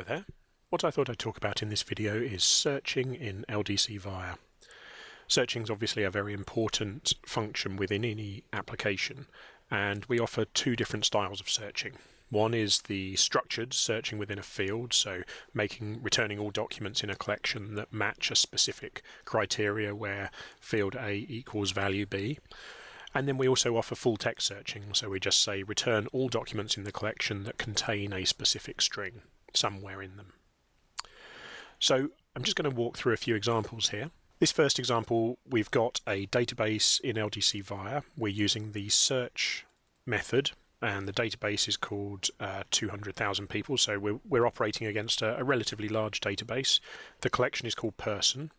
Hello there. What I thought I'd talk about in this video is searching in LDC Via. Searching is obviously a very important function within any application, and we offer two different styles of searching. One is the structured searching within a field, so returning all documents in a collection that match a specific criteria where field A equals value B. And then we also offer full text searching, so we just say return all documents in the collection that contain a specific string somewhere in them. So I'm just going to walk through a few examples here. This first example, we've got a database in LDC Via. We're using the search method, and the database is called 200,000 people, so we're operating against a relatively large database. The collection is called person.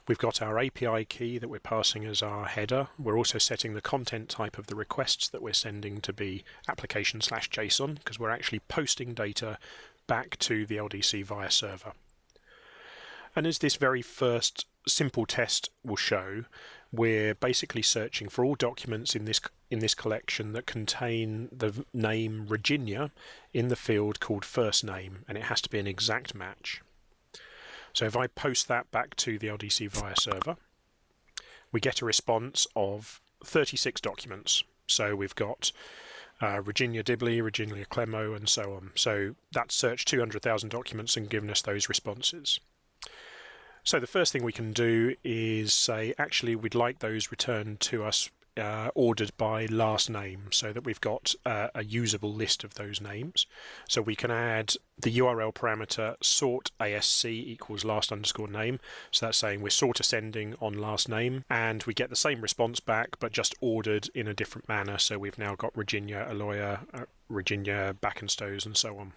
We've got our API key that we're passing as our header. We're also setting the content type of the requests that we're sending to be application/JSON, because we're actually posting data back to the LDC Via server. And as this very first simple test will show, we're basically searching for all documents in this collection that contain the name Virginia in the field called first name, and it has to be an exact match. So if I post that back to the LDC Via server, we get a response of 36 documents. So we've got Virginia Dibley, Virginia Clemo, and so on. So that's searched 200,000 documents and given us those responses. So the first thing we can do is say, actually, we'd like those returned to us ordered by last name, so that we've got a usable list of those names. So we can add the URL parameter sort ASC equals last underscore name. So that's saying we're sort ascending on last name, and we get the same response back, but just ordered in a different manner. So we've now got Virginia Aloya, Virginia Backenstows, and so on.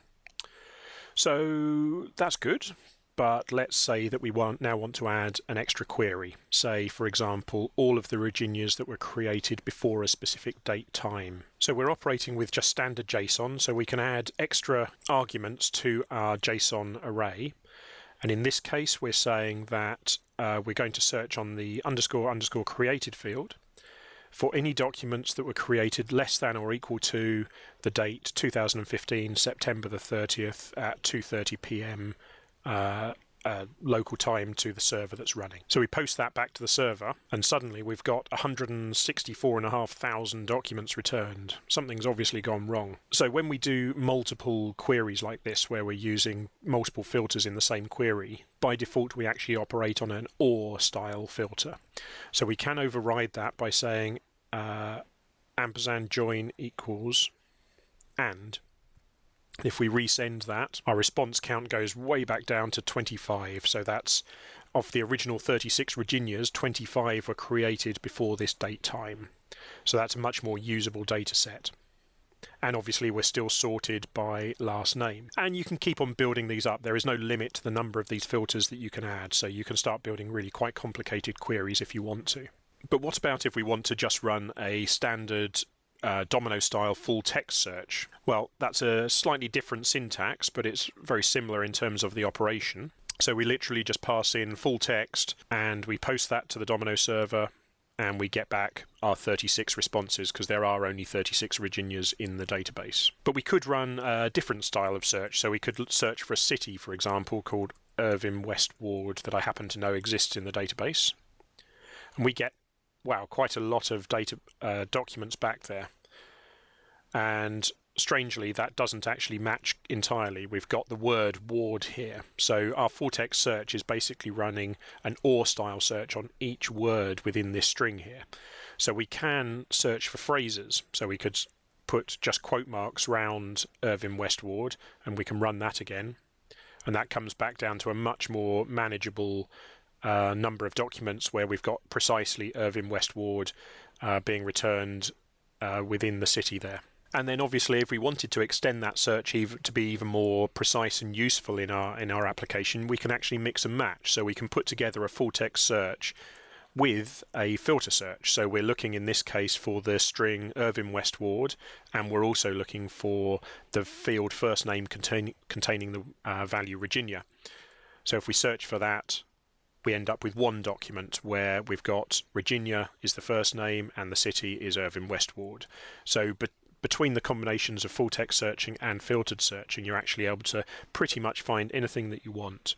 So that's good. But let's say that we now want to add an extra query. Say, for example, all of the Virginias that were created before a specific date time. So we're operating with just standard JSON, so we can add extra arguments to our JSON array. And in this case, we're saying that we're going to search on the underscore created field for any documents that were created less than or equal to the date 2015, September the 30th at 2:30 p.m. Local time to the server that's running. So we post that back to the server, and suddenly we've got 164,500 documents returned. Something's obviously gone wrong. So when we do multiple queries like this, where we're using multiple filters in the same query, by default we actually operate on an OR style filter. So we can override that by saying ampersand join equals and. If we resend that, our response count goes way back down to 25. So that's of the original 36 Virginias, 25 were created before this date time. So that's a much more usable data set. And obviously we're still sorted by last name. And you can keep on building these up. There is no limit to the number of these filters that you can add. So you can start building really quite complicated queries if you want to. But what about if we want to just run a standard Domino style full text search? Well, that's a slightly different syntax, but it's very similar in terms of the operation. So we literally just pass in full text and we post that to the Domino server, and we get back our 36 responses because there are only 36 Virginias in the database. But we could run a different style of search. So we could search for a city, for example, called Irving West Ward that I happen to know exists in the database. And we get quite a lot of documents back there. And strangely, that doesn't actually match entirely. We've got the word ward here. So our full text search is basically running an OR style search on each word within this string here. So we can search for phrases. So we could put just quote marks round Irving West Ward, and we can run that again. And that comes back down to a much more manageable number of documents where we've got precisely Irving West Ward being returned within the city there. And then obviously if we wanted to extend that search to be even more precise and useful in our application, we can actually mix and match. So we can put together a full text search with a filter search. So we're looking in this case for the string Irving West Ward, and we're also looking for the field first name containing the value Virginia. So if we search for that, we end up with one document where we've got Virginia is the first name and the city is Irving West Ward. So between the combinations of full text searching and filtered searching, you're actually able to pretty much find anything that you want